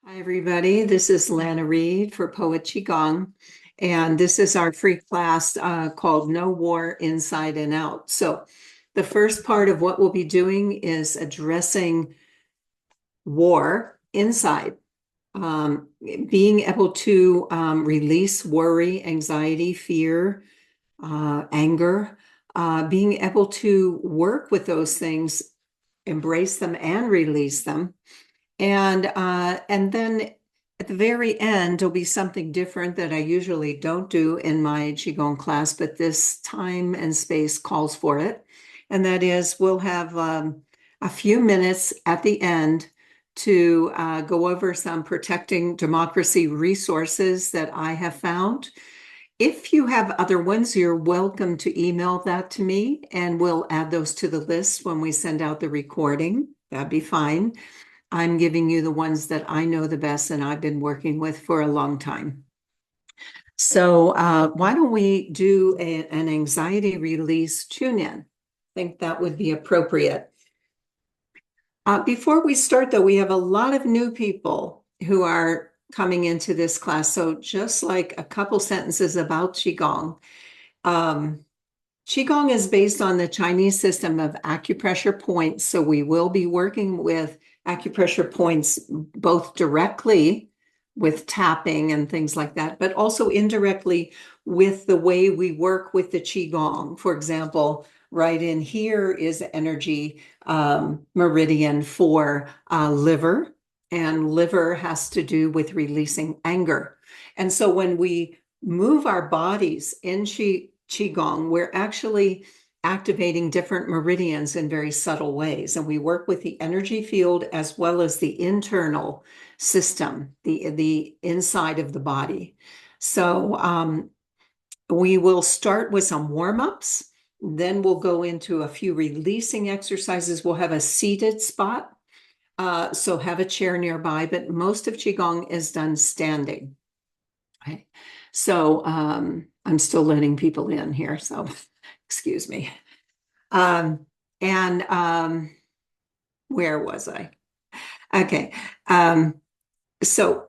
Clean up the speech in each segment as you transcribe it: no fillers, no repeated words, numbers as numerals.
Hi, everybody. This is Lana Reed for Poet Qigong, and this is our free class called No War Inside and Out. So, the first part of what we'll be doing is addressing war inside, being able to release worry, anxiety, fear, anger, being able to work with those things, embrace them, and release them. And then at the very end, there'll be something different that I usually don't do in my Qigong class, but this time and space calls for it. And that is, we'll have a few minutes at the end to go over some protecting democracy resources that I have found. If you have other ones, you're welcome to email that to me, and we'll add those to the list when we send out the recording. That'd be fine. I'm giving you the ones that I know the best and I've been working with for a long time. So why don't we do an anxiety release tune-in? I think that would be appropriate. Before we start, though, we have a lot of new people who are coming into this class. So just like a couple sentences about Qigong. Qigong is based on the Chinese system of acupressure points. So we will be working with acupressure points both directly with tapping and things like that, but also indirectly with the way we work with the Qigong. For example, right in here is energy meridian for liver, and liver has to do with releasing anger. And so when we move our bodies in Qigong, we're actually activating different meridians in very subtle ways. And we work with the energy field as well as the internal system, the inside of the body. So we will start with some warm-ups. Then we'll go into a few releasing exercises. We'll have a seated spot. So have a chair nearby, but most of Qigong is done standing. Okay. So I'm still letting people in here, so excuse me. And where was I? Okay. So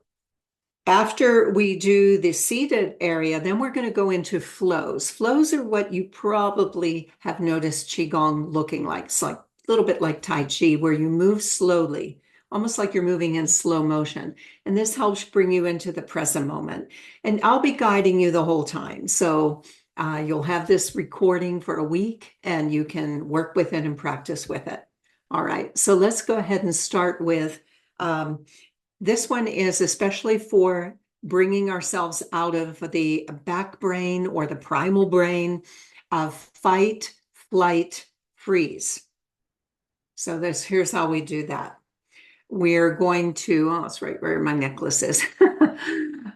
after we do the seated area, then we're going to go into flows. Flows are what you probably have noticed Qigong looking like. It's like a little bit like Tai Chi, where you move slowly, almost like you're moving in slow motion. And this helps bring you into the present moment. And I'll be guiding you the whole time. So you'll have this recording for a week and you can work with it and practice with it. All right, so let's go ahead and start with this one is especially for bringing ourselves out of the back brain or the primal brain of fight, flight, freeze. So here's how we do that. We're going to, oh, it's right where my necklace is.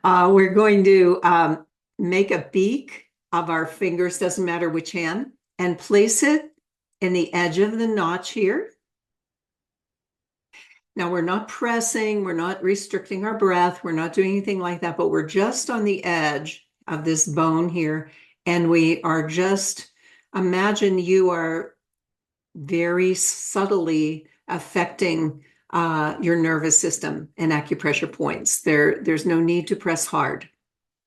We're going to make a beak of our fingers, doesn't matter which hand, and place it in the edge of the notch here. Now, we're not pressing, we're not restricting our breath, we're not doing anything like that, but we're just on the edge of this bone here. And we are just, imagine you are very subtly affecting your nervous system and acupressure points. There's no need to press hard.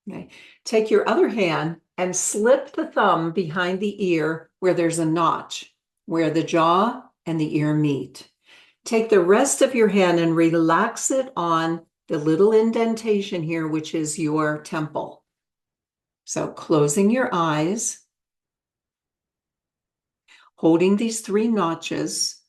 Okay. Take your other hand and slip the thumb behind the ear where there's a notch, where the jaw and the ear meet. Take the rest of your hand and relax it on the little indentation here, which is your temple. So closing your eyes, holding these three notches,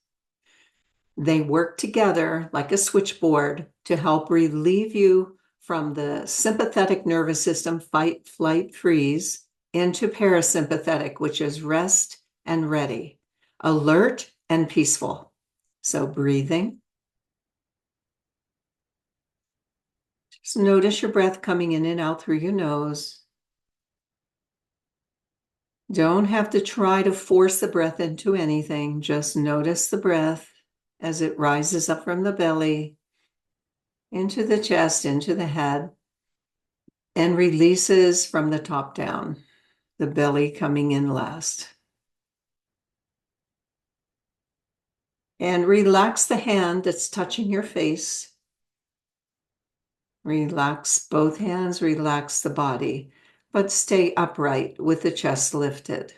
they work together like a switchboard to help relieve you from the sympathetic nervous system, fight, flight, freeze, into parasympathetic, which is rest and ready, alert and peaceful. So breathing. Just notice your breath coming in and out through your nose. Don't have to try to force the breath into anything. Just notice the breath as it rises up from the belly, into the chest, into the head, and releases from the top down, the belly coming in last. And relax the hand that's touching your face. Relax both hands, relax the body, but stay upright with the chest lifted.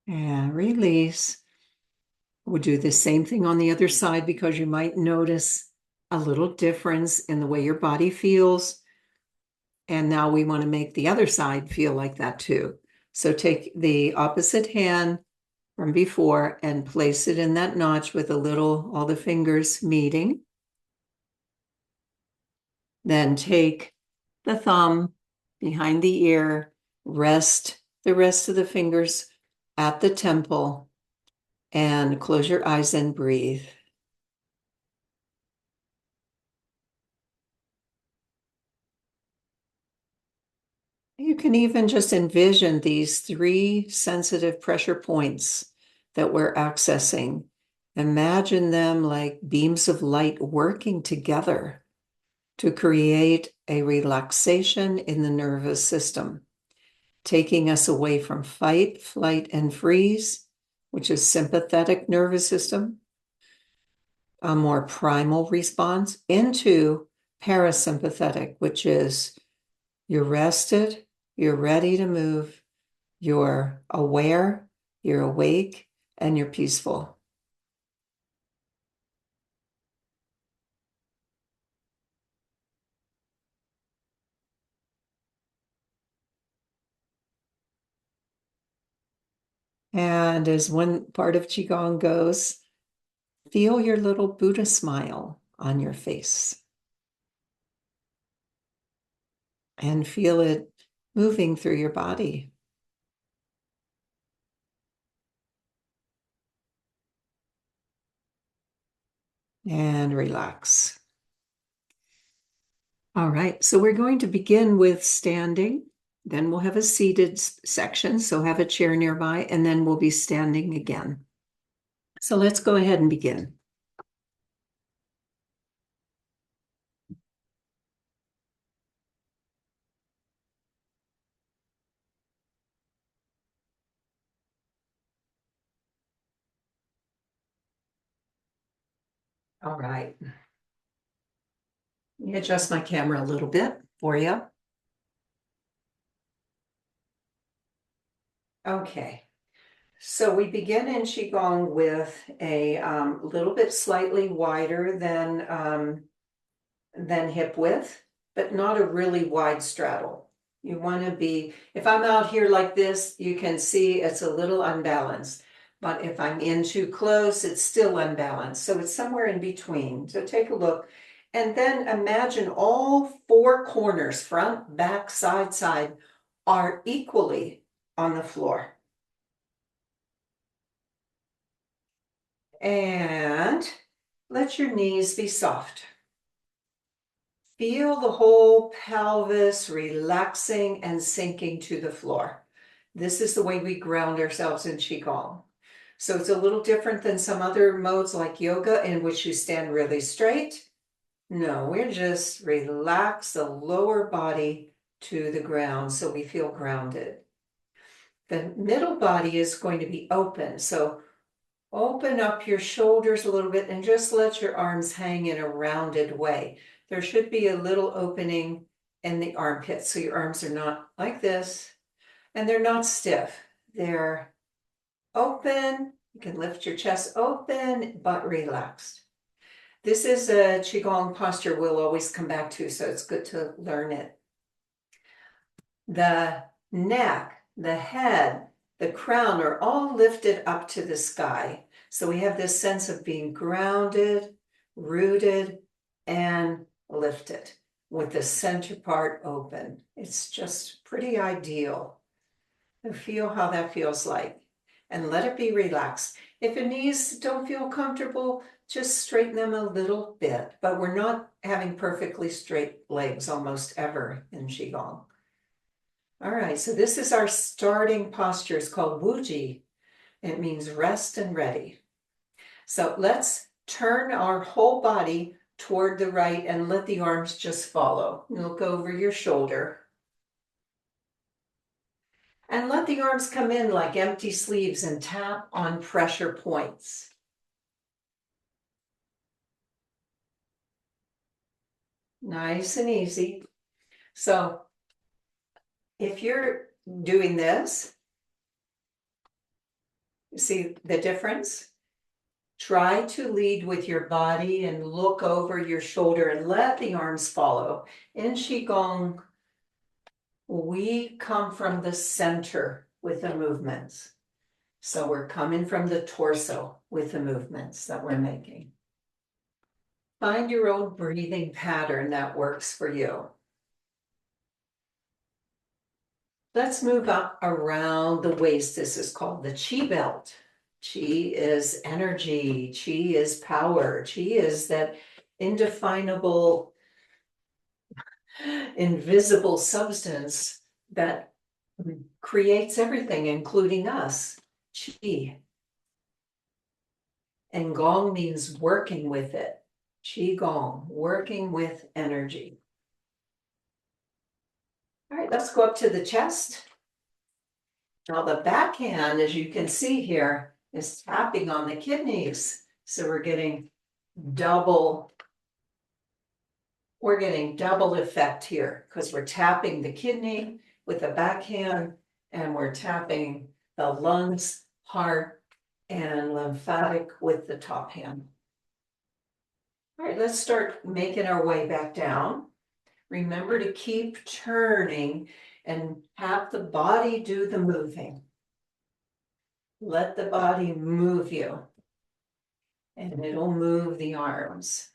And release. We'll do the same thing on the other side because you might notice a little difference in the way your body feels. And now we want to make the other side feel like that too. So take the opposite hand from before and place it in that notch with all the fingers meeting. Then take the thumb behind the ear, rest the rest of the fingers at the temple, and close your eyes and breathe. You can even just envision these three sensitive pressure points that we're accessing. Imagine them like beams of light working together to create a relaxation in the nervous system, taking us away from fight, flight, and freeze, which is sympathetic nervous system, a more primal response, into parasympathetic, which is you're rested, you're ready to move, you're aware, you're awake, and you're peaceful. And as one part of Qigong goes, feel your little Buddha smile on your face and feel it moving through your body. And relax. All right, so we're going to begin with standing. Then we'll have a seated section, so have a chair nearby, and then we'll be standing again. So let's go ahead and begin. All right. Let me adjust my camera a little bit for you. Okay. So we begin in Qigong with a little bit slightly wider than hip width, but not a really wide straddle. You want to be, if I'm out here like this, you can see it's a little unbalanced. But if I'm in too close, it's still unbalanced. So it's somewhere in between. So take a look. And then imagine all four corners, front, back, side, side, are equally on the floor. And let your knees be soft. Feel the whole pelvis relaxing and sinking to the floor. This is the way we ground ourselves in Qigong. So it's a little different than some other modes like yoga in which you stand really straight. No, we're just relax the lower body to the ground so we feel grounded. The middle body is going to be open. So open up your shoulders a little bit and just let your arms hang in a rounded way. There should be a little opening in the armpits, so your arms are not like this, and they're not stiff. They're open. You can lift your chest open, but relaxed. This is a Qigong posture we'll always come back to, so it's good to learn it. The neck, the head, the crown are all lifted up to the sky. So we have this sense of being grounded, rooted, and lifted with the center part open. It's just pretty ideal. And feel how that feels like and let it be relaxed. If your knees don't feel comfortable, just straighten them a little bit, but we're not having perfectly straight legs almost ever in Qigong. All right, so this is our starting posture. It's called Wuji. It means rest and ready. So let's turn our whole body toward the right and let the arms just follow. Look over your shoulder. And let the arms come in like empty sleeves and tap on pressure points. Nice and easy. So if you're doing this, you see the difference? Try to lead with your body and look over your shoulder and let the arms follow. In Qigong, we come from the center with the movements. So we're coming from the torso with the movements that we're making. Find your own breathing pattern that works for you. Let's move up around the waist. This is called the Qi belt. Qi is energy. Qi is power. Qi is that indefinable, invisible substance that creates everything, including us. Qi. And Gong means working with it. Qi Gong, working with energy. All right, let's go up to the chest. Now the backhand, as you can see here, is tapping on the kidneys. So we're getting double effect here because we're tapping the kidney with the backhand and we're tapping the lungs, heart, and lymphatic with the top hand. All right, let's start making our way back down. Remember to keep turning and have the body do the moving. Let the body move you, and it'll move the arms.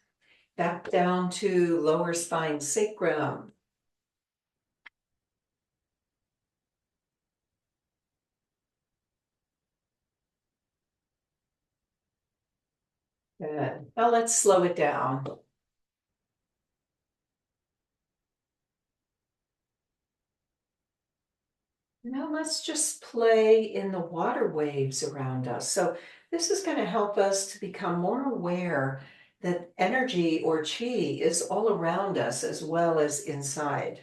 Back down to lower spine sacrum. Good. Now let's slow it down. Now let's just play in the water waves around us. So this is going to help us to become more aware that energy or qi is all around us as well as inside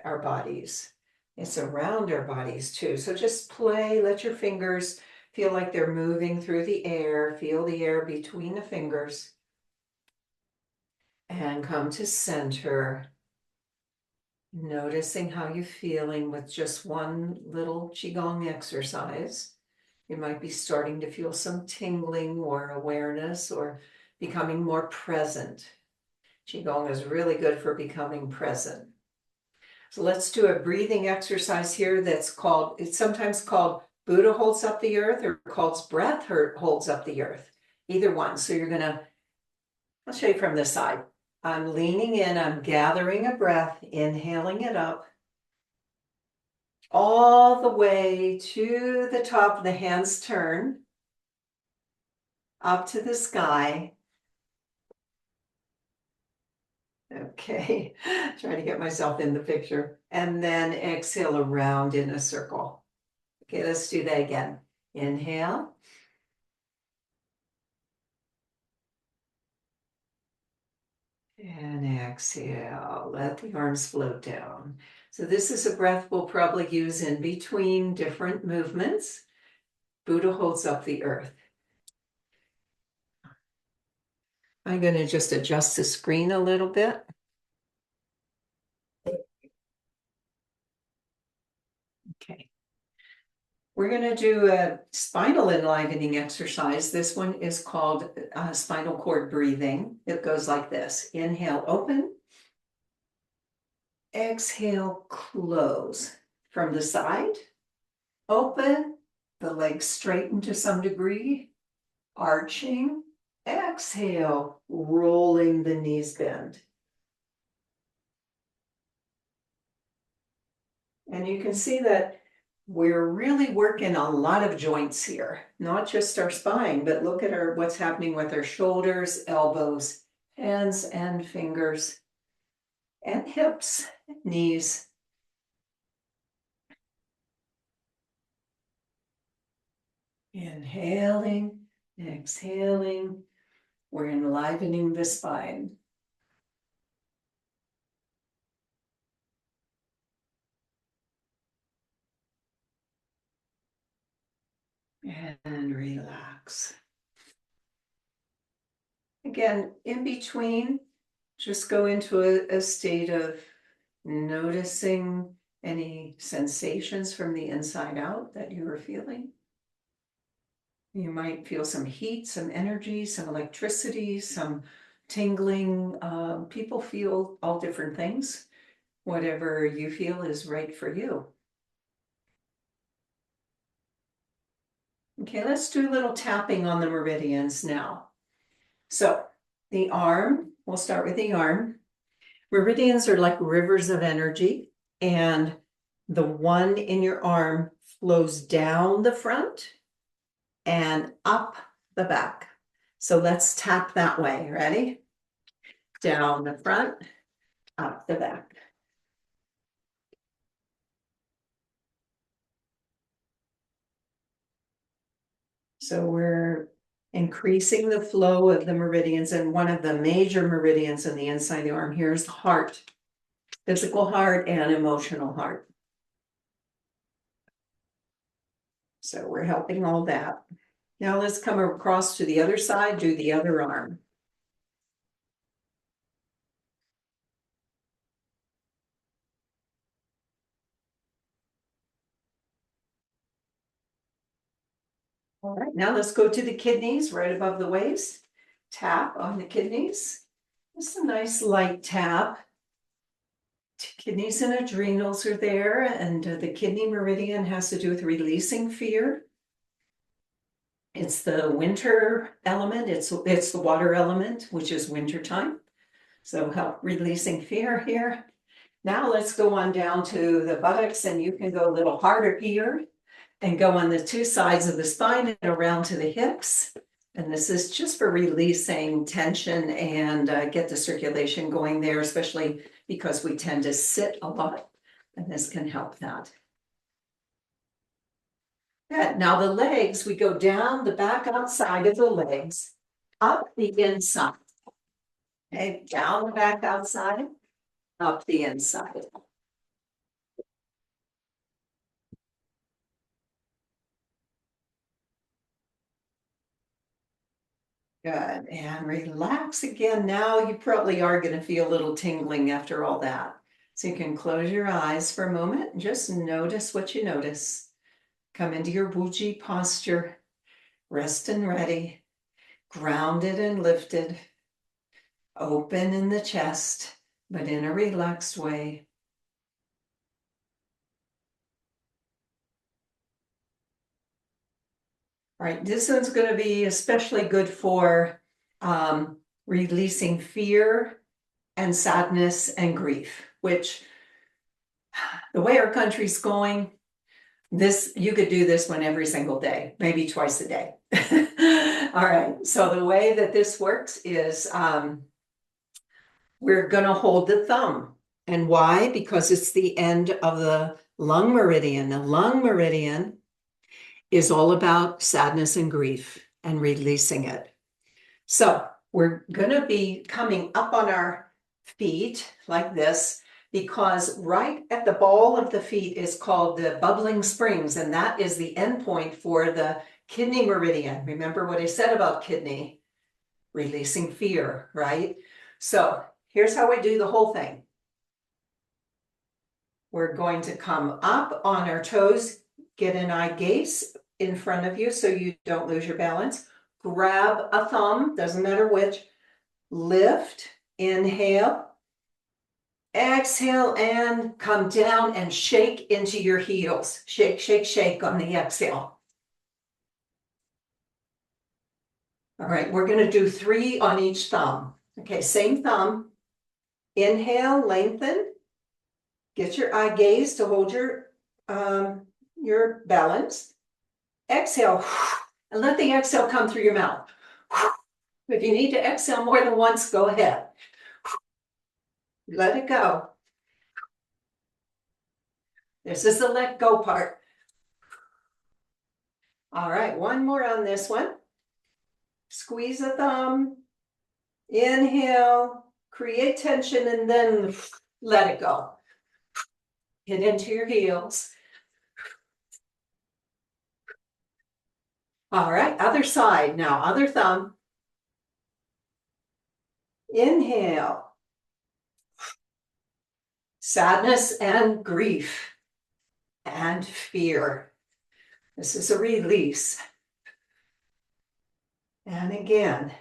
our bodies. It's around our bodies too. So just play, let your fingers feel like they're moving through the air. Feel the air between the fingers. And come to center. Noticing how you're feeling with just one little Qigong exercise. You might be starting to feel some tingling or awareness or becoming more present. Qigong is really good for becoming present. So let's do a breathing exercise here that's called, it's sometimes called Buddha holds up the earth or called breath holds up the earth. Either one. So you're going to, I'll show you from this side. I'm leaning in, I'm gathering a breath, inhaling it up, all the way to the top, the hands turn, up to the sky. Okay, trying to get myself in the picture. And then exhale around in a circle. Okay, let's do that again. Inhale. And exhale, let the arms float down. So this is a breath we'll probably use in between different movements. Buddha holds up the earth. I'm going to just adjust the screen a little bit. Okay. We're going to do a spinal enlivening exercise. This one is called spinal cord breathing. It goes like this. Inhale, open. Exhale, close. From the side, open. The legs straighten to some degree. Arching. Exhale, rolling the knees bend. And you can see that we're really working a lot of joints here, not just our spine, but look at what's happening with our shoulders, elbows, hands and fingers, and hips, knees. Inhaling, exhaling, we're enlivening the spine. And relax. Again, in between, just go into a state of noticing any sensations from the inside out that you are feeling. You might feel some heat, some energy, some electricity, some tingling. People feel all different things. Whatever you feel is right for you. Okay, let's do a little tapping on the meridians now. So the arm, we'll start with the arm. Meridians are like rivers of energy, and the one in your arm flows down the front and up the back. So let's tap that way. Ready? Down the front, up the back. So we're increasing the flow of the meridians, and one of the major meridians in the inside of the arm here is the heart, physical heart and emotional heart. So we're helping all that. Now let's come across to the other side, do the other arm. All right, now let's go to the kidneys right above the waist. Tap on the kidneys. Just a nice light tap. Kidneys and adrenals are there, and the kidney meridian has to do with releasing fear. It's the winter element, it's the water element, which is winter time. So help releasing fear here. Now let's go on down to the buttocks, and you can go a little harder here and go on the two sides of the spine and around to the hips. And this is just for releasing tension and get the circulation going there, especially because we tend to sit a lot, and this can help that. Good. Now the legs, we go down the back outside of the legs, up the inside. Okay, down the back outside, up the inside. Good, and relax again. Now you probably are going to feel a little tingling after all that. So you can close your eyes for a moment and just notice what you notice. Come into your Wuji posture, rest and ready, grounded and lifted, open in the chest, but in a relaxed way. All right, this one's going to be especially good for releasing fear and sadness and grief, which the way our country's going, this you could do this one every single day, maybe twice a day. All right, so the way that this works is we're going to hold the thumb. And why? Because it's the end of the lung meridian. The lung meridian is all about sadness and grief and releasing it. So we're going to be coming up on our feet like this, because right at the ball of the feet is called the bubbling springs, and that is the end point for the kidney meridian. Remember what I said about kidney? Releasing fear, right? So here's how we do the whole thing. We're going to come up on our toes, get an eye gaze in front of you so you don't lose your balance. Grab a thumb, doesn't matter which, lift, inhale, exhale, and come down and shake into your heels. Shake, shake, shake on the exhale. All right, we're going to do 3 on each thumb. Okay, same thumb. Inhale, lengthen. Get your eye gaze to hold your balance. Exhale, and let the exhale come through your mouth. If you need to exhale more than once, go ahead. Let it go. This is the let go part. All right, one more on this one. Squeeze the thumb, inhale, create tension, and then let it go. Get into your heels. All right, other side. Now, other thumb. Inhale. Sadness and grief and fear. This is a release. And again,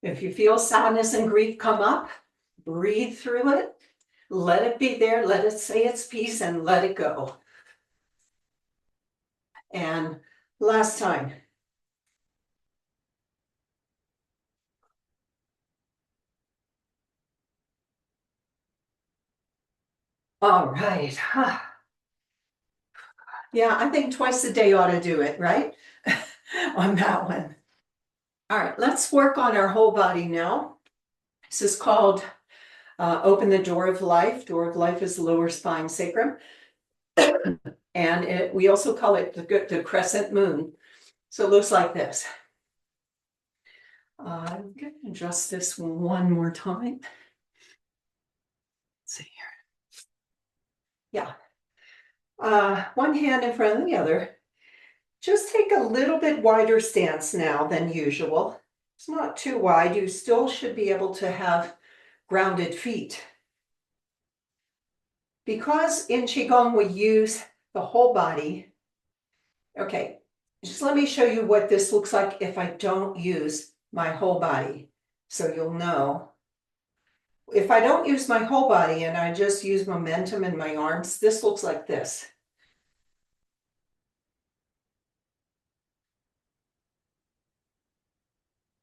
if you feel sadness and grief come up, breathe through it. Let it be there. Let it say its piece and let it go. And last time. All right. Yeah, I think twice a day ought to do it, right? On that one. All right, let's work on our whole body now. This is called Open the Door of Life. Door of Life is the lower spine sacrum. And we also call it the crescent moon. So it looks like this. I'm going to adjust this one more time. Let's see here. Yeah. One hand in front of the other. Just take a little bit wider stance now than usual. It's not too wide. You still should be able to have grounded feet. Because in Qigong we use the whole body. Okay, just let me show you what this looks like if I don't use my whole body, so you'll know. If I don't use my whole body and I just use momentum in my arms, this looks like this.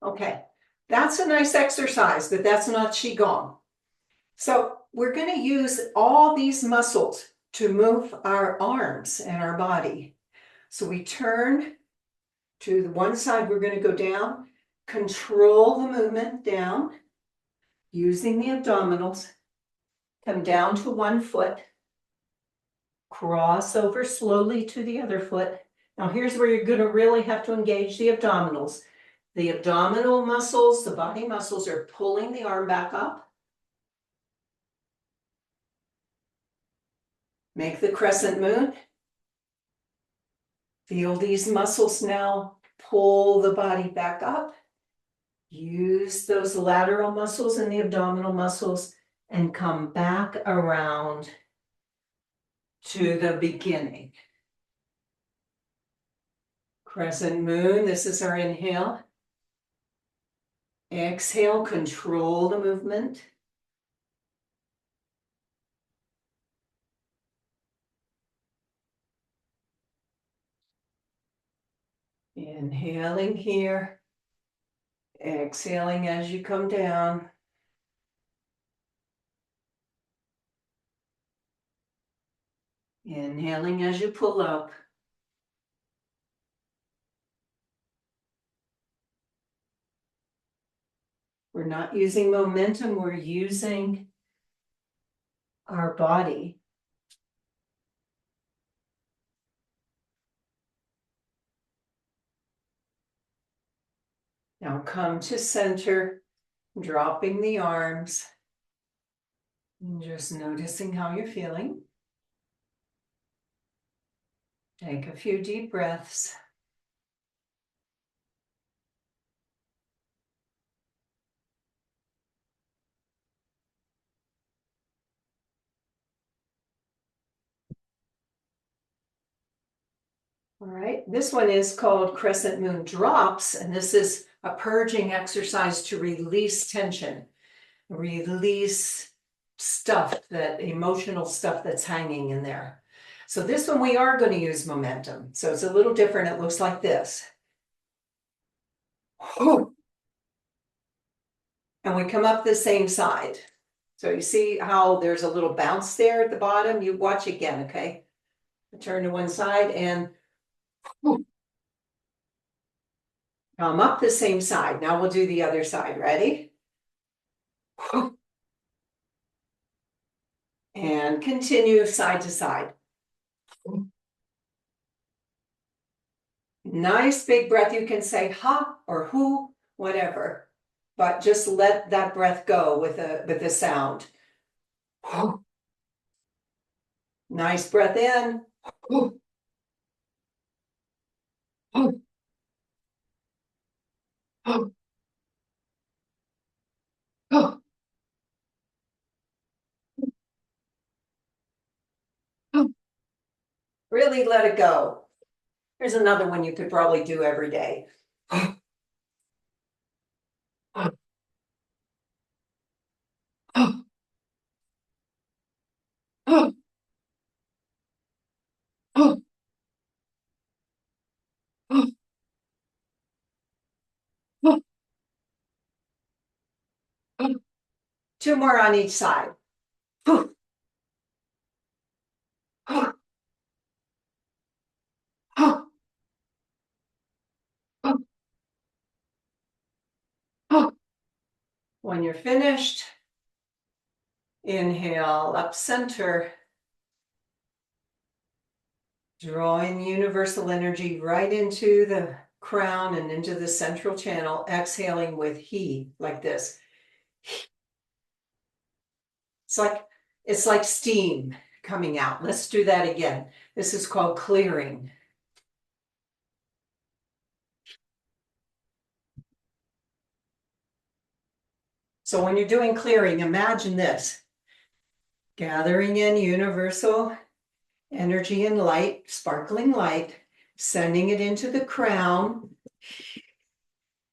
Okay, that's a nice exercise, but that's not Qigong. So we're going to use all these muscles to move our arms and our body. So we turn to the one side, we're going to go down, control the movement down, using the abdominals, come down to one foot, cross over slowly to the other foot. Now here's where you're going to really have to engage the abdominals. The abdominal muscles, the body muscles are pulling the arm back up. Make the crescent moon. Feel these muscles now pull the body back up. Use those lateral muscles and the abdominal muscles and come back around to the beginning. Crescent moon, this is our inhale. Exhale, control the movement. Inhaling here. Exhaling as you come down. Inhaling as you pull up. We're not using momentum, we're using our body. Now come to center, dropping the arms, and just noticing how you're feeling. Take a few deep breaths. All right, this one is called Crescent Moon Drops, and this is a purging exercise to release tension, release stuff, that emotional stuff that's hanging in there. So this one we are going to use momentum. So it's a little different. It looks like this. And we come up the same side. So you see how there's a little bounce there at the bottom? You watch again, okay? Turn to one side and come up the same side. Now we'll do the other side. Ready? And continue side to side. Nice big breath. You can say ha or who, whatever, but just let that breath go with a sound. Nice breath in. Oh, oh, oh, oh, oh. Really let it go. Here's another one you could probably do every day. Two more on each side. When you're finished, inhale up center, drawing universal energy right into the crown and into the central channel, exhaling with he, like this. It's like steam coming out. Let's do that again. This is called clearing. So when you're doing clearing, imagine this. Gathering in universal energy and light, sparkling light, sending it into the crown.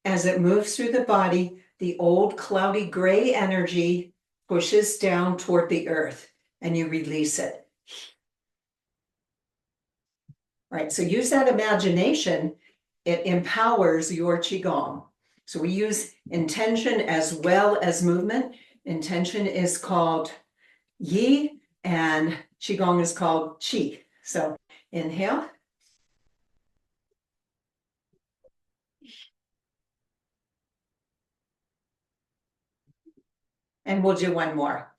As it moves through the body, the old cloudy gray energy pushes down toward the earth and you release it. Right, so use that imagination. It empowers your Qigong. So we use intention as well as movement. Intention is called Yi and Qigong is called Qi. So inhale. And we'll do one more.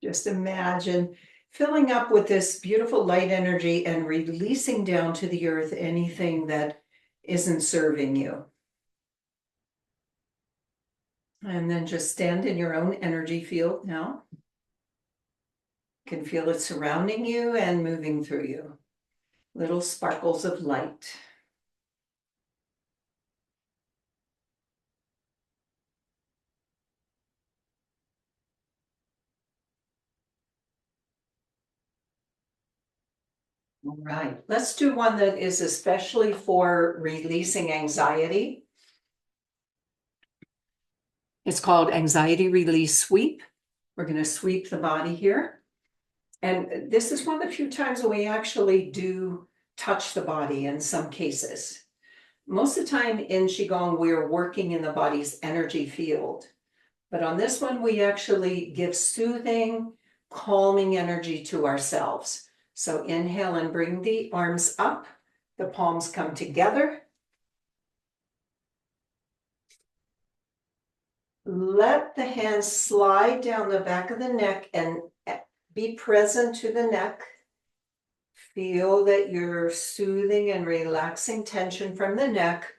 Just imagine filling up with this beautiful light energy and releasing down to the earth anything that isn't serving you. And then just stand in your own energy field now. You can feel it surrounding you and moving through you. Little sparkles of light. All right, let's do one that is especially for releasing anxiety. It's called Anxiety Release Sweep. We're going to sweep the body here. And this is one of the few times when we actually do touch the body in some cases. Most of the time in Qigong, we're working in the body's energy field. But on this one, we actually give soothing, calming energy to ourselves. So inhale and bring the arms up. The palms come together. Let the hands slide down the back of the neck and be present to the neck. Feel that you're soothing and relaxing tension from the neck,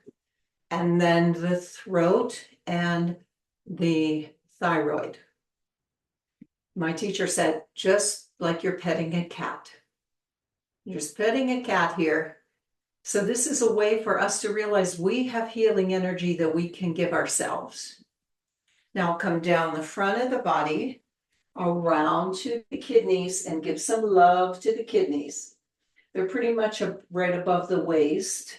and then the throat and the thyroid. My teacher said, just like you're petting a cat. You're just petting a cat here. So this is a way for us to realize we have healing energy that we can give ourselves. Now come down the front of the body, around to the kidneys, and give some love to the kidneys. They're pretty much right above the waist.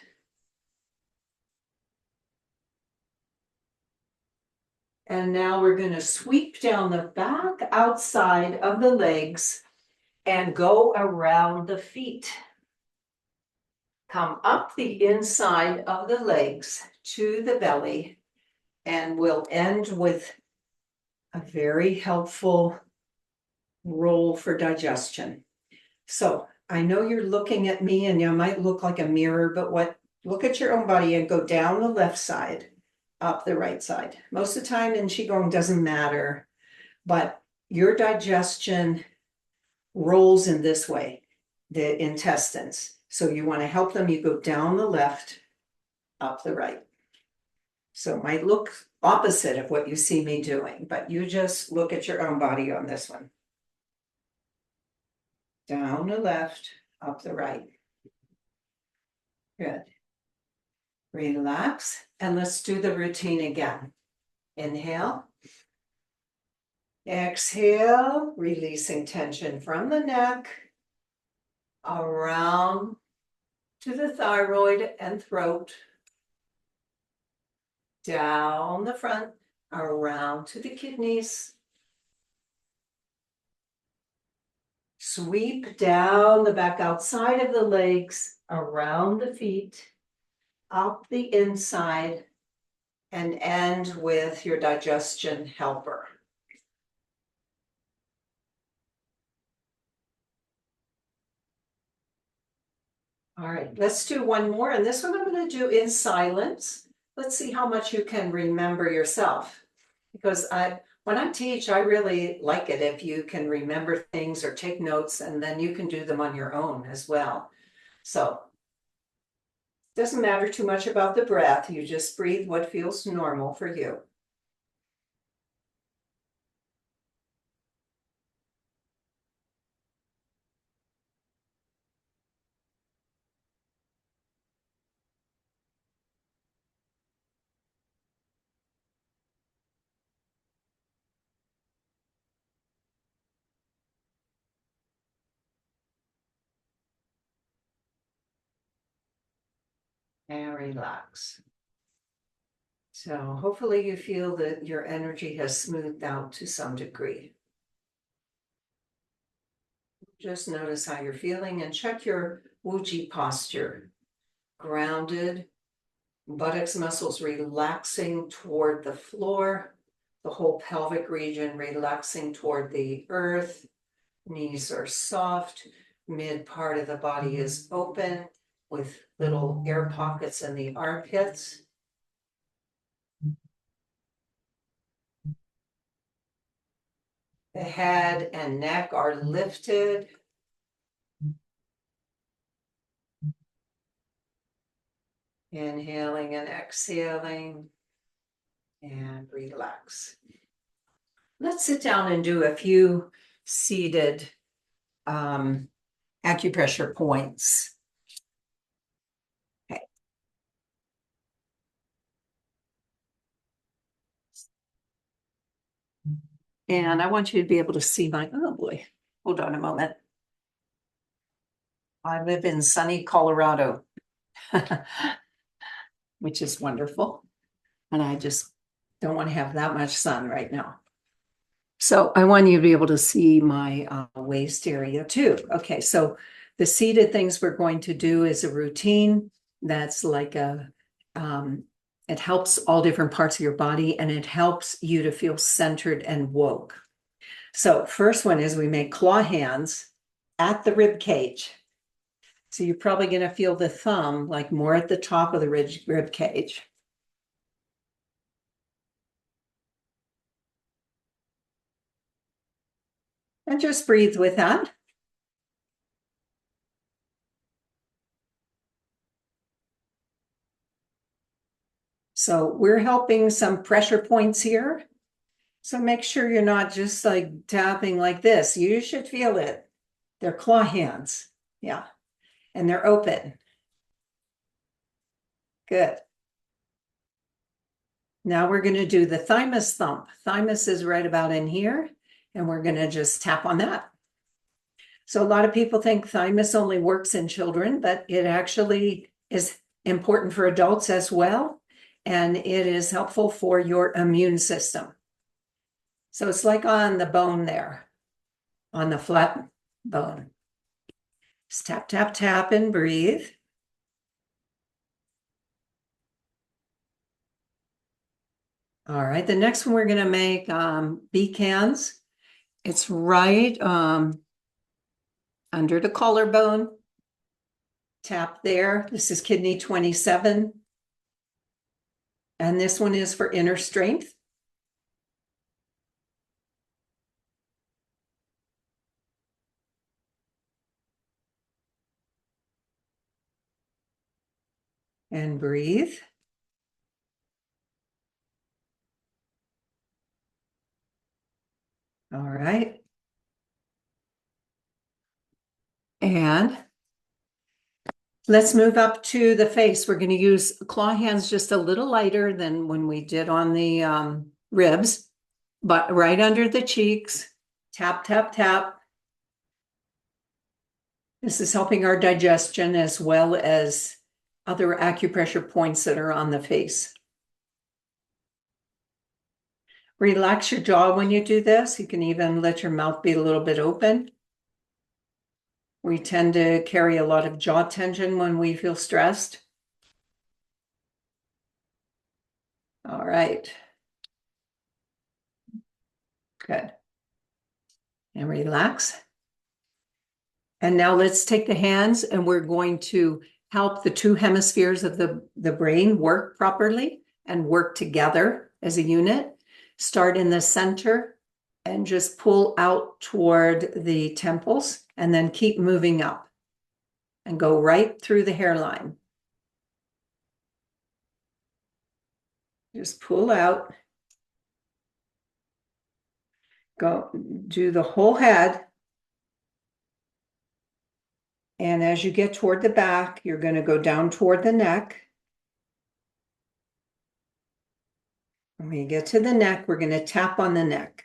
And now we're going to sweep down the back outside of the legs and go around the feet. Come up the inside of the legs to the belly, and we'll end with a very helpful roll for digestion. So I know you're looking at me and you might look like a mirror, but look at your own body and go down the left side, up the right side. Most of the time in Qigong doesn't matter, but your digestion rolls in this way, the intestines. So you want to help them, you go down the left, up the right. So it might look opposite of what you see me doing, but you just look at your own body on this one. down the left, up the right. Good. Relax, and let's do the routine again. Inhale. Exhale, releasing tension from the neck, around to the thyroid and throat, down the front, around to the kidneys. Sweep down the back outside of the legs, around the feet, up the inside, and end with your digestion helper. All right, let's do one more. And this one I'm going to do in silence. Let's see how much you can remember yourself. Because when I teach, I really like it if you can remember things or take notes, and then you can do them on your own as well. So it doesn't matter too much about the breath. You just breathe what feels normal for you. And relax. So hopefully you feel that your energy has smoothed out to some degree. Just notice how you're feeling and check your Wuji posture. Grounded, buttocks muscles relaxing toward the floor, the whole pelvic region relaxing toward the earth. Knees are soft, mid part of the body is open with little air pockets in the armpits. The head and neck are lifted. Inhaling and exhaling, and relax. Let's sit down and do a few seated acupressure points. Okay. And I want you to be able to see my, oh boy, hold on a moment. I live in sunny Colorado, which is wonderful. And I just don't want to have that much sun right now. So I want you to be able to see my waist area too. Okay, so the seated things we're going to do is a routine that's like it helps all different parts of your body, and it helps you to feel centered and woke. So first one is we make claw hands at the rib cage. So you're probably going to feel the thumb like more at the top of the rib cage. And just breathe with that. So we're helping some pressure points here. So make sure you're not just like tapping like this. You should feel it. They're claw hands. Yeah. And they're open. Good. Now we're going to do the thymus thump. Thymus is right about in here, and we're going to just tap on that. So a lot of people think thymus only works in children, but it actually is important for adults as well. And it is helpful for your immune system. So it's like on the bone there, on the flat bone. Just tap, tap, tap, and breathe. All right, the next one we're going to make beak hands. It's right under the collarbone. Tap there. This is kidney 27. And this one is for inner strength. And breathe. All right. And let's move up to the face. We're going to use claw hands just a little lighter than when we did on the ribs, but right under the cheeks. Tap, tap, tap. This is helping our digestion as well as other acupressure points that are on the face. Relax your jaw when you do this. You can even let your mouth be a little bit open. We tend to carry a lot of jaw tension when we feel stressed. All right. Good. And relax. And now let's take the hands and we're going to help the two hemispheres of the brain work properly and work together as a unit. Start in the center and just pull out toward the temples and then keep moving up and go right through the hairline. Just pull out. Go do the whole head. And as you get toward the back, you're going to go down toward the neck. When you get to the neck, we're going to tap on the neck.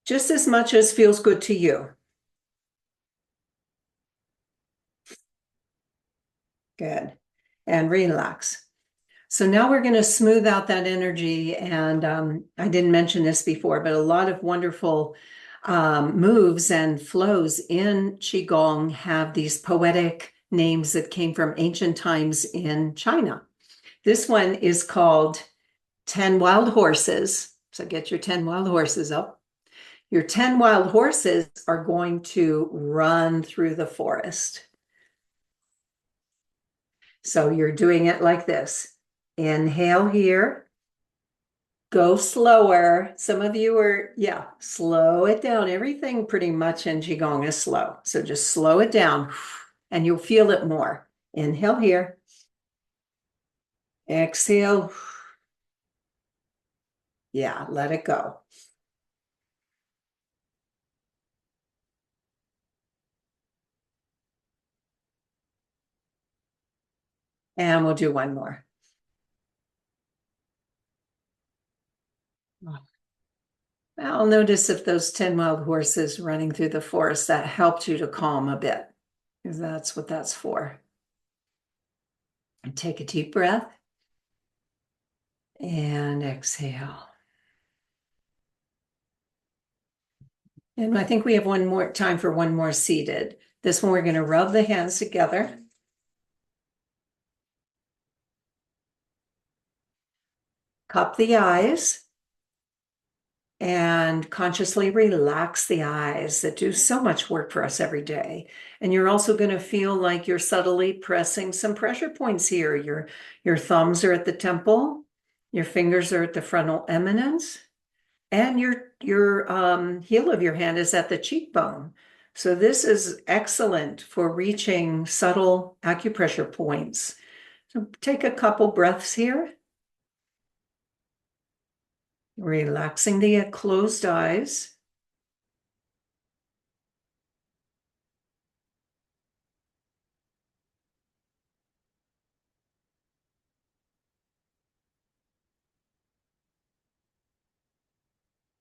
Just as much as feels good to you. Good. And relax. So now we're going to smooth out that energy. And I didn't mention this before, but a lot of wonderful moves and flows in Qigong have these poetic names that came from ancient times in China. This one is called 10 Wild Horses. So get your 10 wild horses up. Your 10 wild horses are going to run through the forest. So you're doing it like this. Inhale here. Go slower. Some of you are, slow it down. Everything pretty much in Qigong is slow. So just slow it down and you'll feel it more. Inhale here. Exhale. Yeah, let it go. And we'll do one more. I'll notice if those 10 wild horses running through the forest, that helped you to calm a bit, because that's what that's for. And take a deep breath and exhale. And I think we have one more time for one more seated. This one, we're going to rub the hands together. Cup the eyes and consciously relax the eyes that do so much work for us every day. And you're also going to feel like you're subtly pressing some pressure points here. Your thumbs are at the temple, your fingers are at the frontal eminence, and your heel of your hand is at the cheekbone. So this is excellent for reaching subtle acupressure points. So take a couple breaths here. Relaxing the closed eyes.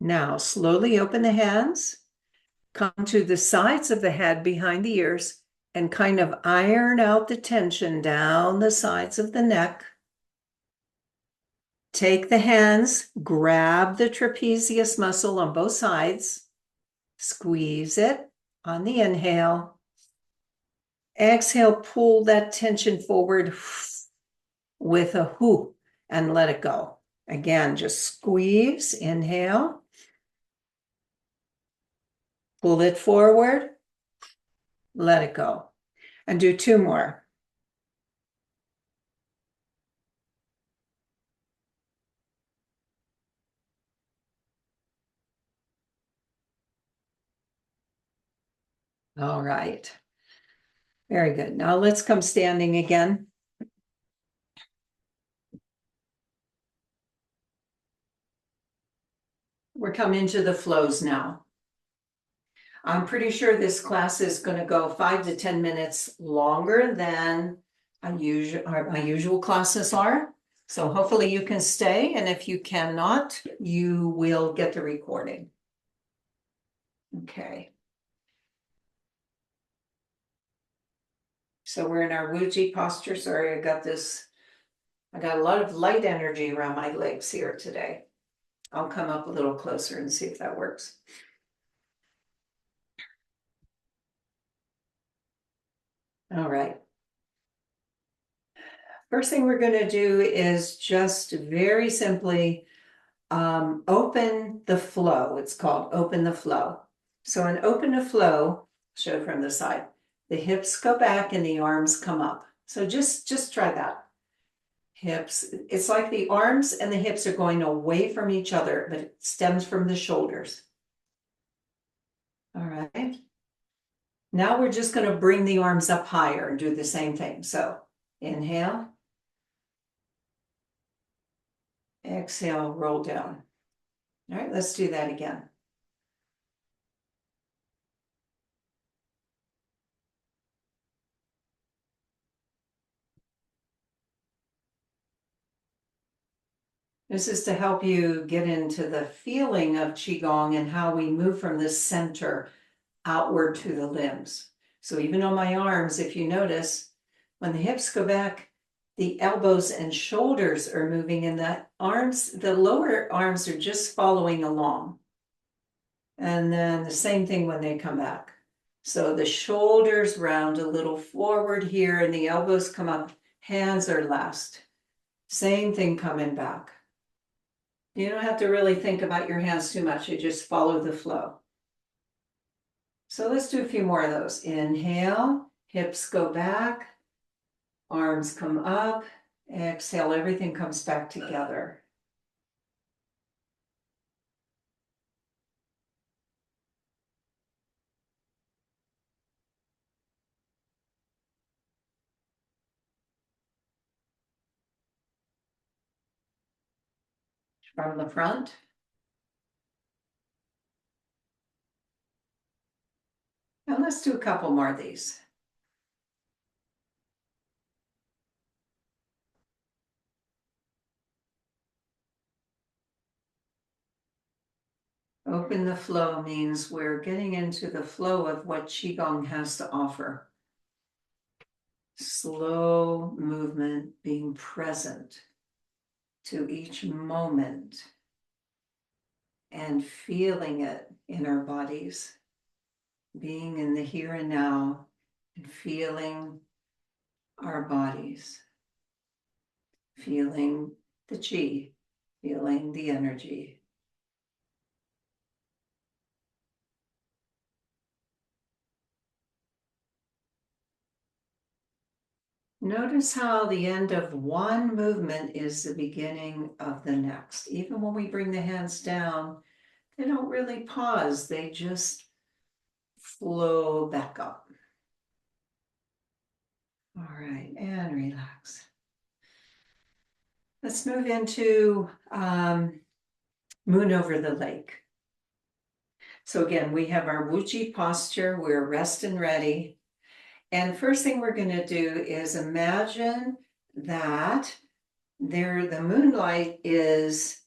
Now, slowly open the hands, come to the sides of the head behind the ears, and kind of iron out the tension down the sides of the neck. Take the hands, grab the trapezius muscle on both sides, squeeze it on the inhale. Exhale, pull that tension forward with a whoo and let it go. Again, just squeeze, inhale. Pull it forward, let it go. And do two more. All right. Very good. Now let's come standing again. We're coming into the flows now. I'm pretty sure this class is gonna go 5 to 10 minutes longer than my usual classes are. So hopefully you can stay, and if you cannot, you will get the recording. Okay. So we're in our Wuji posture. Sorry, I got a lot of light energy around my legs here today. I'll come up a little closer and see if that works. All right. First thing we're going to do is just very simply open the flow. It's called open the flow. So in open the flow, show from the side, the hips go back and the arms come up. So just try that. Hips, it's like the arms and the hips are going away from each other, but it stems from the shoulders. All right. Now we're just going to bring the arms up higher and do the same thing. So inhale. Exhale, roll down. All right, let's do that again. This is to help you get into the feeling of Qigong and how we move from the center outward to the limbs. So even on my arms, if you notice, when the hips go back, the elbows and shoulders are moving, and the arms, the lower arms are just following along. And then the same thing when they come back. So the shoulders round a little forward here, and the elbows come up, hands are last. Same thing coming back. You don't have to really think about your hands too much. You just follow the flow. So let's do a few more of those. Inhale, hips go back, arms come up. Exhale, everything comes back together. From the front. And let's do a couple more of these. Open the flow means we're getting into the flow of what Qigong has to offer. Slow movement, being present to each moment and feeling it in our bodies, being in the here and now and feeling our bodies, feeling the chi, feeling the energy. Notice how the end of one movement is the beginning of the next. Even when we bring the hands down, they don't really pause. They just flow back up. All right, and relax. Let's move into moon over the lake. So again, we have our Wuji posture. We're rest and ready. And first thing we're going to do is imagine that the moonlight is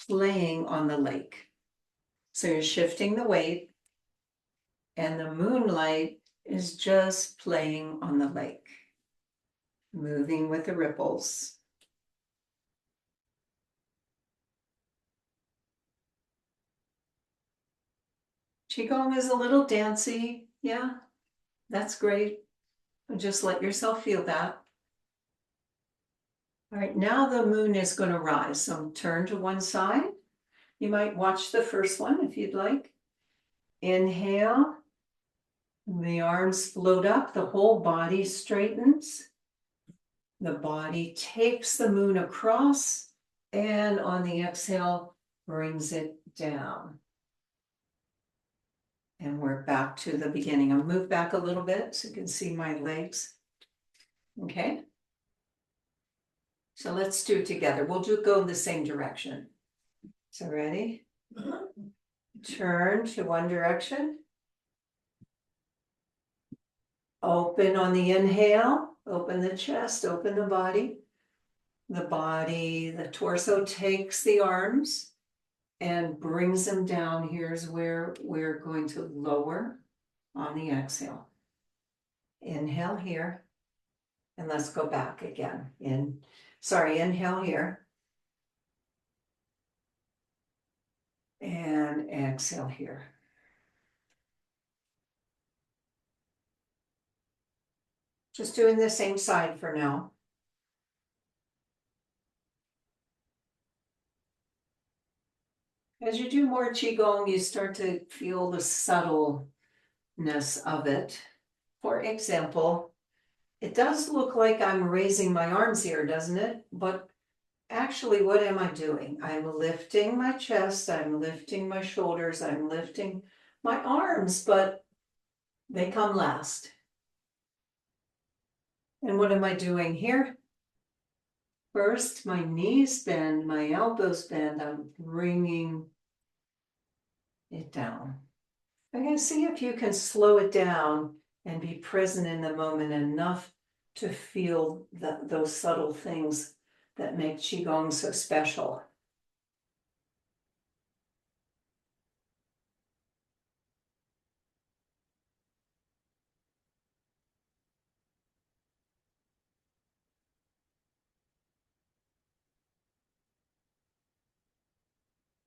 playing on the lake. So you're shifting the weight, and the moonlight is just playing on the lake, moving with the ripples. Qigong is a little dancey. Yeah, that's great. Just let yourself feel that. All right, now the moon is going to rise. So turn to one side. You might watch the first one if you'd like. Inhale. The arms float up. The whole body straightens. The body takes the moon across, and on the exhale, brings it down. And we're back to the beginning. I'll move back a little bit so you can see my legs. Okay. So let's do it together. We'll go in the same direction. So ready? Turn to one direction. Open on the inhale, open the chest, open the body. The torso takes the arms and brings them down. Here's where we're going to lower on the exhale. Inhale here, and let's go back again. Inhale here. And exhale here. Just doing the same side for now. As you do more Qigong, you start to feel the subtleness of it. For example, it does look like I'm raising my arms here, doesn't it? But actually, what am I doing? I'm lifting my chest, I'm lifting my shoulders, I'm lifting my arms, but they come last. And what am I doing here? First, my knees bend, my elbows bend, I'm bringing it down. I'm going to see if you can slow it down and be present in the moment enough to feel those subtle things that make Qigong so special.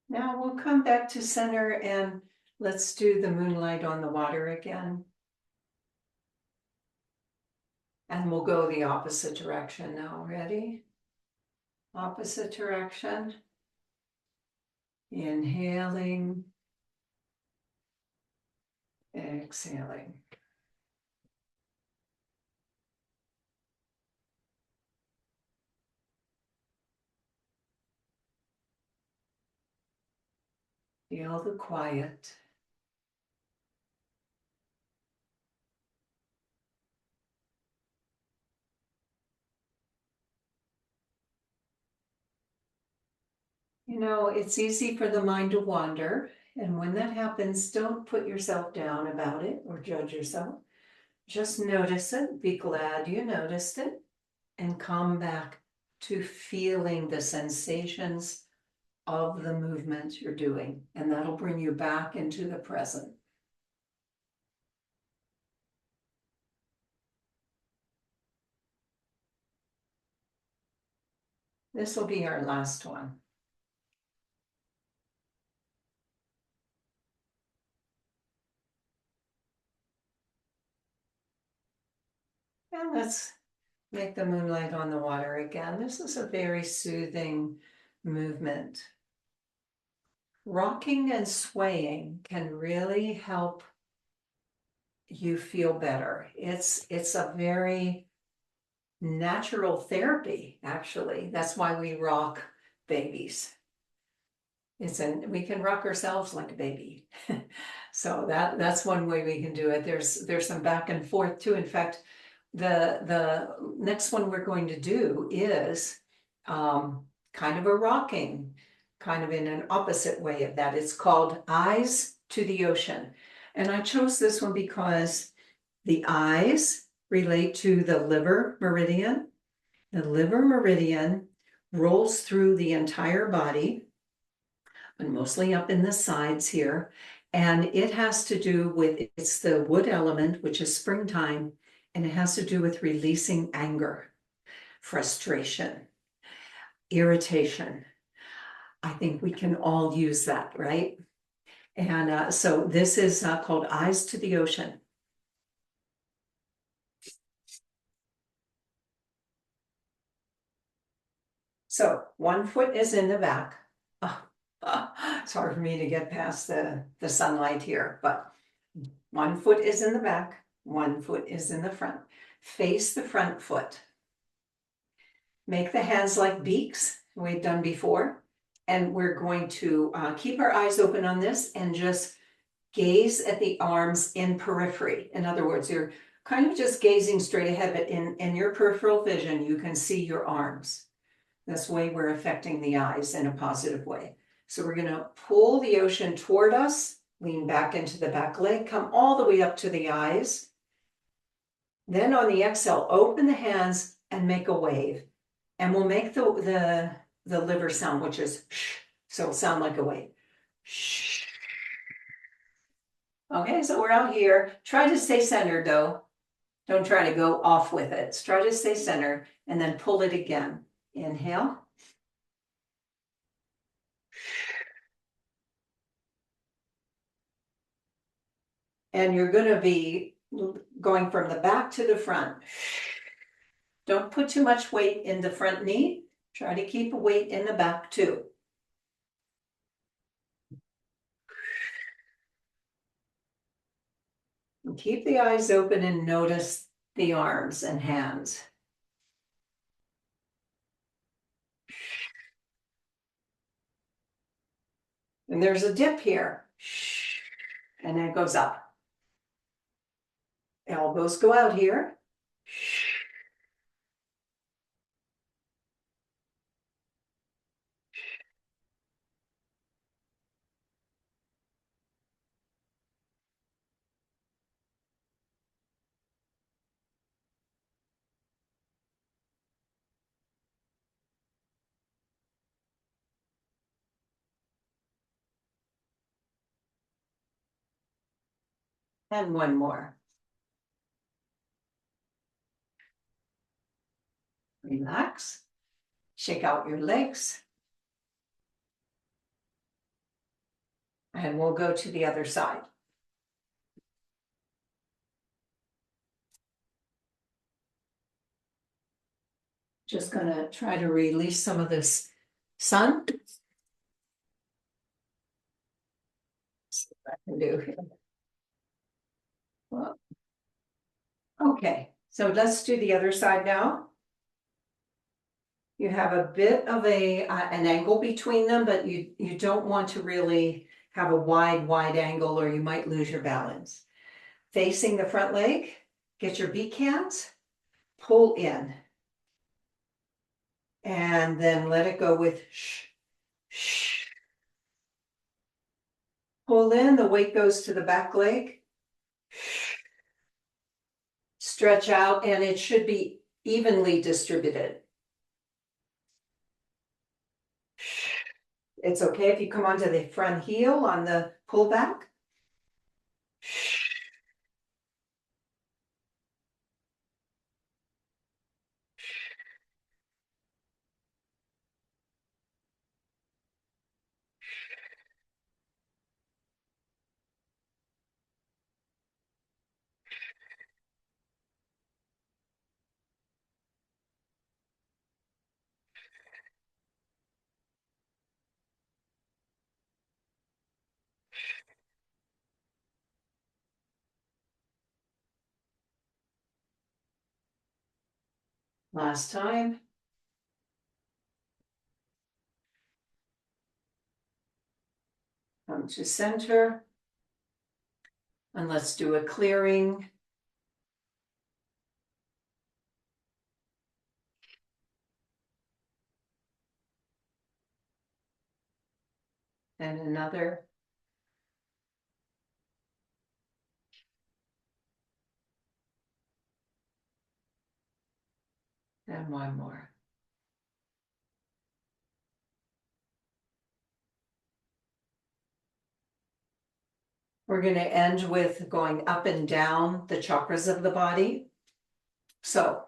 Now we'll come back to center and let's do the moonlight on the water again. And we'll go the opposite direction now. Ready? Opposite direction. Inhaling. Exhaling. Feel the quiet. You know, it's easy for the mind to wander. And when that happens, don't put yourself down about it or judge yourself. Just notice it, be glad you noticed it, and come back to feeling the sensations of the movement you're doing. And that'll bring you back into the present. This will be our last one. And let's make the moonlight on the water again. This is a very soothing movement. Rocking and swaying can really help you feel better. It's a very natural therapy, actually. That's why we rock babies. We can rock ourselves like a baby. So that's one way we can do it. There's some back and forth too. In fact, the next one we're going to do is kind of a rocking, kind of in an opposite way of that. It's called Eyes to the Ocean. And I chose this one because the eyes relate to the liver meridian. The liver meridian rolls through the entire body, but mostly up in the sides here. And it has to do with, it's the wood element, which is springtime, and it has to do with releasing anger, frustration, irritation. I think we can all use that, right? And so this is called Eyes to the Ocean. So one foot is in the back. It's hard for me to get past the sunlight here, but one foot is in the back, one foot is in the front. Face the front foot. Make the hands like beaks, we've done before. And we're going to keep our eyes open on this and just gaze at the arms in periphery. In other words, you're kind of just gazing straight ahead, but in your peripheral vision, you can see your arms. This way we're affecting the eyes in a positive way. So we're going to pull the ocean toward us, lean back into the back leg, come all the way up to the eyes. Then on the exhale, open the hands and make a wave. And we'll make the liver sound, which is shh. So it'll sound like a wave. Shh. Okay, so we're out here. Try to stay centered though. Don't try to go off with it. Try to stay centered and then pull it again. Inhale. And you're going to be going from the back to the front. Don't put too much weight in the front knee. Try to keep a weight in the back too. And keep the eyes open and notice the arms and hands. And there's a dip here. And then it goes up. Elbows go out here. And one more. Relax. Shake out your legs. And we'll go to the other side. Just gonna try to release some of this sun. See what I can do here. Well, okay, so let's do the other side now. You have a bit of an angle between them, but you don't want to really have a wide angle or you might lose your balance. Facing the front leg, get your beak hands, pull in. And then let it go with shh, shh. Pull in, the weight goes to the back leg. Stretch out, and it should be evenly distributed. It's okay if you come onto the front heel on the pullback. Last time. Come to center. And let's do a clearing. And another. And one more. We're going to end with going up and down the chakras of the body. So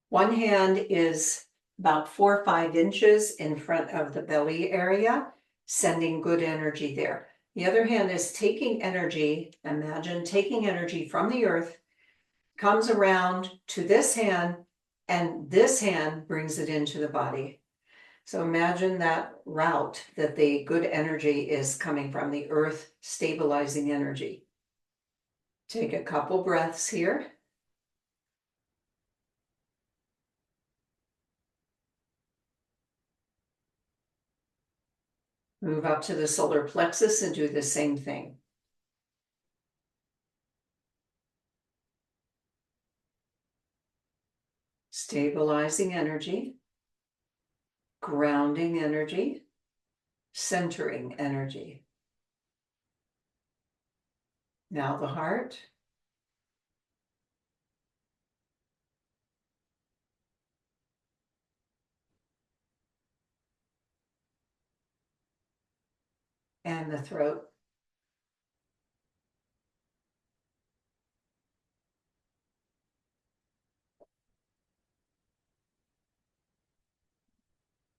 one hand is about 4 or 5 inches in front of the belly area, sending good energy there. The other hand is taking energy, imagine taking energy from the earth, comes around to this hand, and this hand brings it into the body. So imagine that route that the good energy is coming from, the earth stabilizing energy. Take a couple breaths here. Move up to the solar plexus and do the same thing. Stabilizing energy, grounding energy, centering energy. Now the heart. and the throat.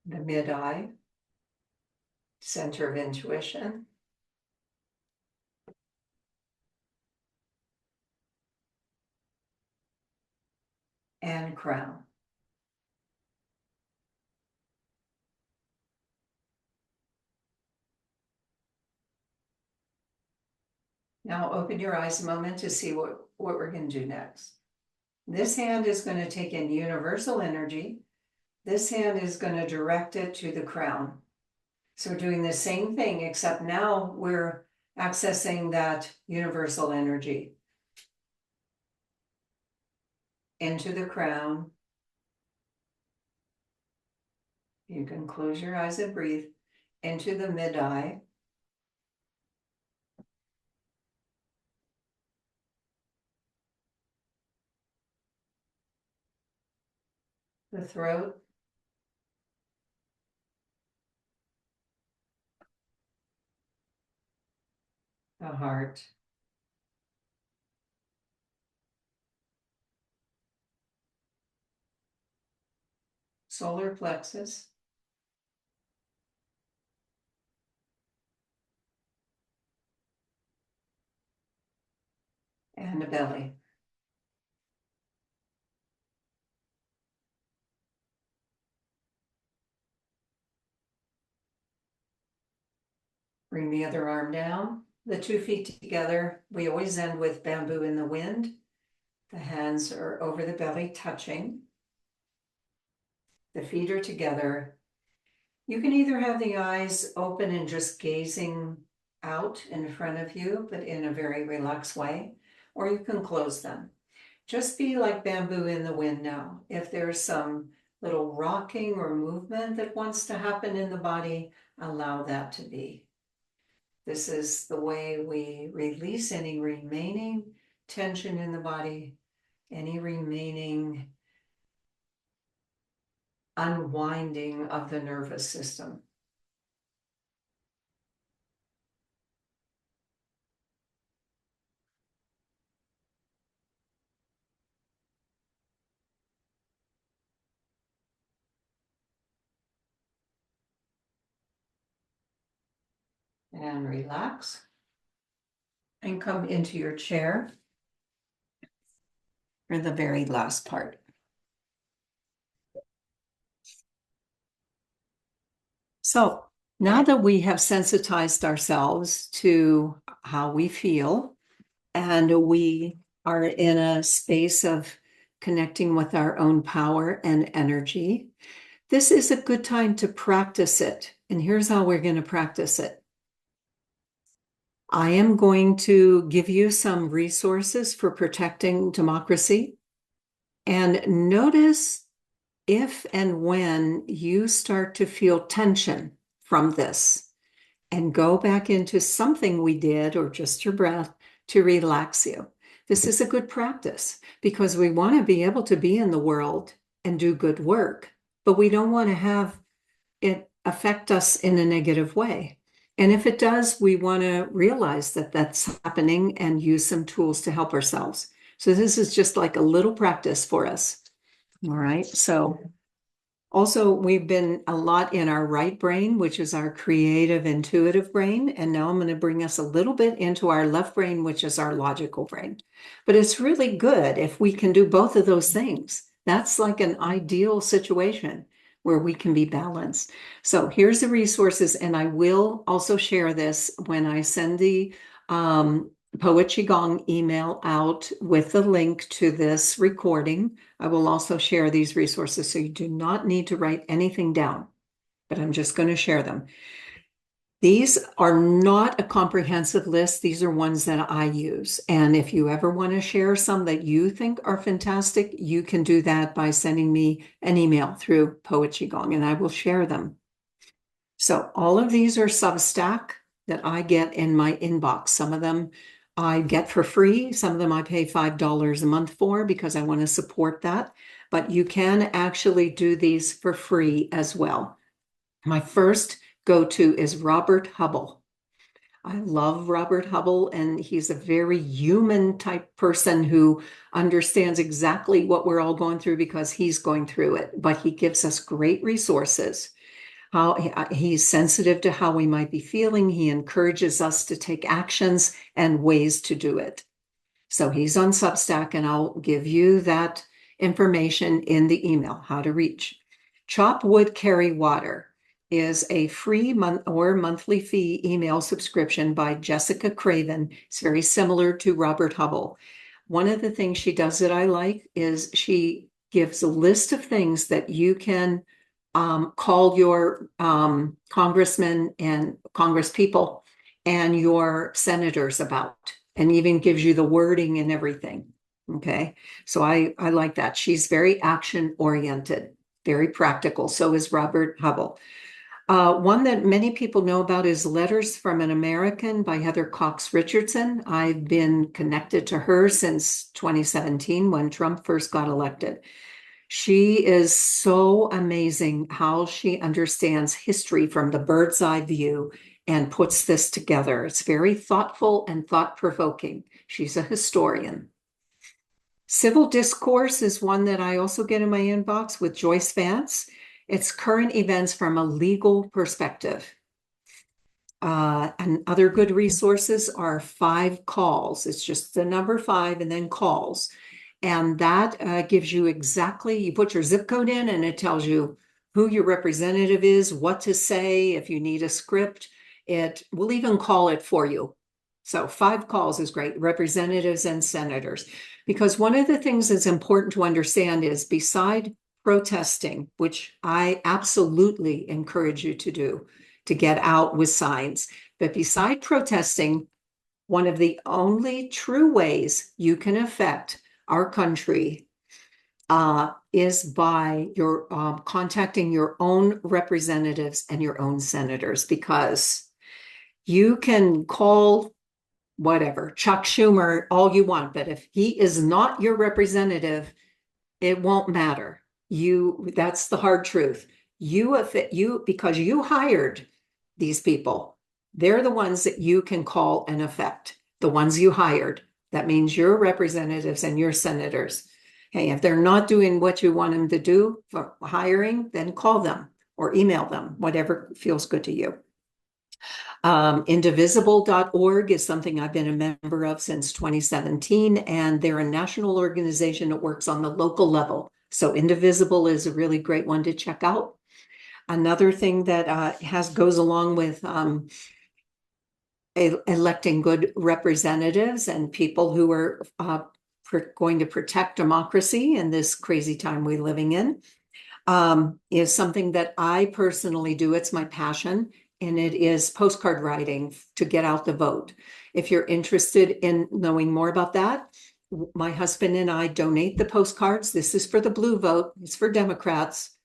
The mid-eye, center of intuition. And crown. Now open your eyes a moment to see what we're going to do next. This hand is going to take in universal energy. This hand is going to direct it to the crown. So we're doing the same thing, except now we're accessing that universal energy into the crown. You can close your eyes and breathe into the mid-eye. The throat. The heart. Solar plexus. And the belly. Bring the other arm down, the 2 feet together. We always end with bamboo in the wind. The hands are over the belly, touching. The feet are together. You can either have the eyes open and just gazing out in front of you, but in a very relaxed way, or you can close them. Just be like bamboo in the wind now. If there's some little rocking or movement that wants to happen in the body, allow that to be. This is the way we release any remaining tension in the body, any remaining unwinding of the nervous system. And relax. And come into your chair for the very last part. So now that we have sensitized ourselves to how we feel, and we are in a space of connecting with our own power and energy, this is a good time to practice it. And here's how we're going to practice it. I am going to give you some resources for protecting democracy. And notice if and when you start to feel tension from this, and go back into something we did or just your breath to relax you. This is a good practice because we want to be able to be in the world and do good work, but we don't want to have it affect us in a negative way. And if it does, we want to realize that that's happening and use some tools to help ourselves. So this is just like a little practice for us. All right. So also, we've been a lot in our right brain, which is our creative, intuitive brain. And now I'm going to bring us a little bit into our left brain, which is our logical brain. But it's really good if we can do both of those things. That's like an ideal situation where we can be balanced. So here's the resources. And I will also share this when I send the Poet Qigong email out with the link to this recording. I will also share these resources, so you do not need to write anything down, but I'm just going to share them. These are not a comprehensive list. These are ones that I use. And if you ever want to share some that you think are fantastic, you can do that by sending me an email through Poet Qigong, and I will share them. So all of these are Substack that I get in my inbox. Some of them I get for free. Some of them I pay $5 a month for because I want to support that. But you can actually do these for free as well. My first go-to is Robert Hubble. I love Robert Hubble, and he's a very human type person who understands exactly what we're all going through because he's going through it. But he gives us great resources. He's sensitive to how we might be feeling. He encourages us to take actions and ways to do it. So he's on Substack, and I'll give you that information in the email, how to reach. Chop Wood, Carry Water is a free month or monthly fee email subscription by Jessica Craven. It's very similar to Robert Hubble. One of the things she does that I like is she gives a list of things that you can call your congressmen and congresspeople and your senators about, and even gives you the wording and everything. Okay, so I like that. She's very action oriented, very practical. So is Robert Hubble. One that many people know about is Letters from an American by Heather Cox Richardson. I've been connected to her since 2017 when Trump first got elected. She is so amazing how she understands history from the bird's eye view and puts this together. It's very thoughtful and thought-provoking. She's a historian. Civil Discourse is one that I also get in my inbox with Joyce Vance. It's current events from a legal perspective. And other good resources are 5 calls. It's just the number 5 and then calls. And that gives you exactly, you put your zip code in and it tells you who your representative is, what to say, if you need a script. It will even call it for you. So 5 calls is great, representatives and senators. Because one of the things that's important to understand is beside protesting, which I absolutely encourage you to do, to get out with signs, but beside protesting, one of the only true ways you can affect our country is by your contacting your own representatives and your own senators, because you can call whatever Chuck Schumer all you want, but if he is not your representative, it won't matter. That's the hard truth. Because you hired these people, they're the ones that you can call and affect, the ones you hired. That means your representatives and your senators. Hey, if they're not doing what you want them to do for hiring, then call them or email them, whatever feels good to you. Indivisible.org is something I've been a member of since 2017, and they're a national organization that works on the local level. So Indivisible is a really great one to check out. Another thing that goes along with electing good representatives and people who are going to protect democracy in this crazy time we're living in is something that I personally do. It's my passion, and it is postcard writing to get out the vote. If you're interested in knowing more about that, my husband and I donate the postcards. This is for the blue vote. It's for Democrats.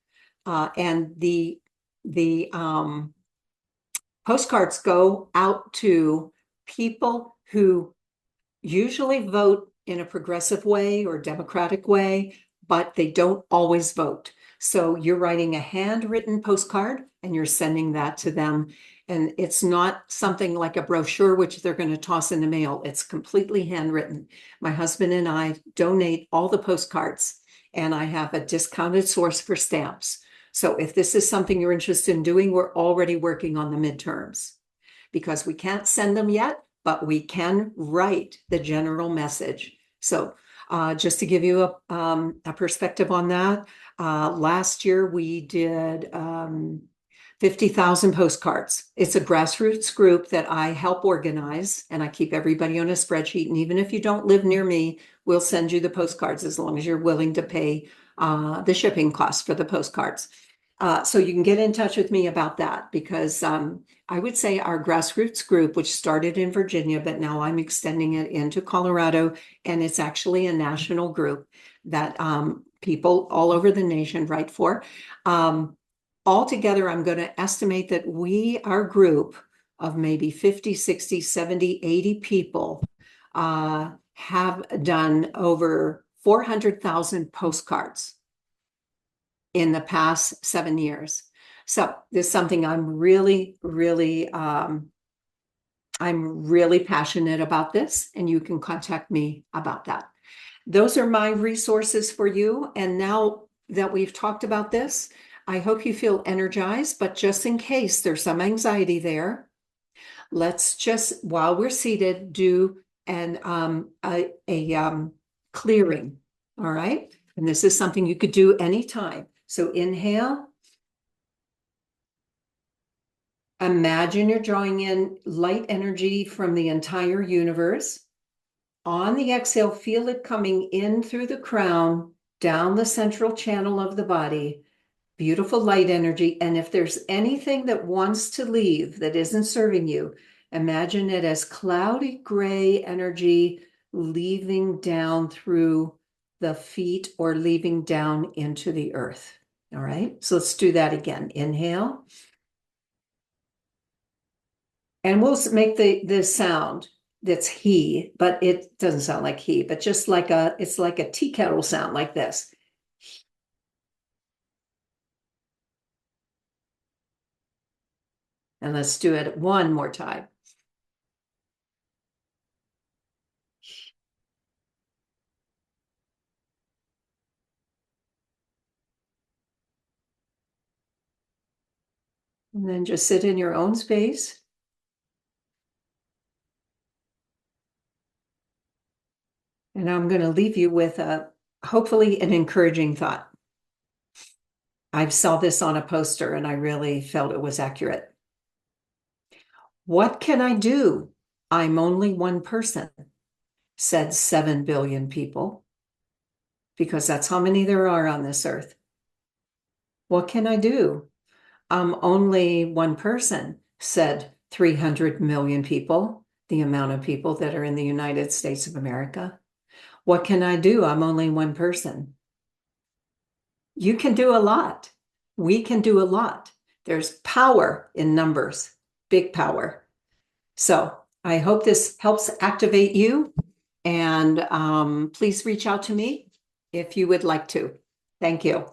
And the postcards go out to people who usually vote in a progressive way or democratic way, but they don't always vote. So you're writing a handwritten postcard and you're sending that to them. And it's not something like a brochure, which they're going to toss in the mail. It's completely handwritten. My husband and I donate all the postcards, and I have a discounted source for stamps. So if this is something you're interested in doing, we're already working on the midterms because we can't send them yet, but we can write the general message. So just to give you a perspective on that, last year we did 50,000 postcards. It's a grassroots group that I help organize, and I keep everybody on a spreadsheet. And even if you don't live near me, we'll send you the postcards as long as you're willing to pay the shipping costs for the postcards. So you can get in touch with me about that, because I would say our grassroots group, which started in Virginia, but now I'm extending it into Colorado, and it's actually a national group that people all over the nation write for. Altogether, I'm going to estimate that our group of maybe 50, 60, 70, 80 people have done over 400,000 postcards in the past 7 years. So this is something I'm really, really I'm really passionate about this, and you can contact me about that. Those are my resources for you. And now that we've talked about this, I hope you feel energized, but just in case there's some anxiety there, let's just, while we're seated, do a clearing. All right. And this is something you could do anytime. So inhale. Imagine you're drawing in light energy from the entire universe. On the exhale, feel it coming in through the crown, down the central channel of the body. Beautiful light energy. And if there's anything that wants to leave that isn't serving you, imagine it as cloudy gray energy leaving down through the feet or leaving down into the earth. All right. So let's do that again. Inhale. And we'll make the sound that's he, but it doesn't sound like he, but just like it's like a tea kettle sound like this. And let's do it one more time. And then just sit in your own space. And I'm going to leave you with hopefully an encouraging thought. I saw this on a poster and I really felt it was accurate. What can I do? I'm only one person, said 7 billion people, because that's how many there are on this earth. What can I do? I'm only one person, said 300 million people, the amount of people that are in the United States of America. What can I do? I'm only one person. You can do a lot. We can do a lot. There's power in numbers, big power. So I hope this helps activate you. And please reach out to me if you would like to. Thank you.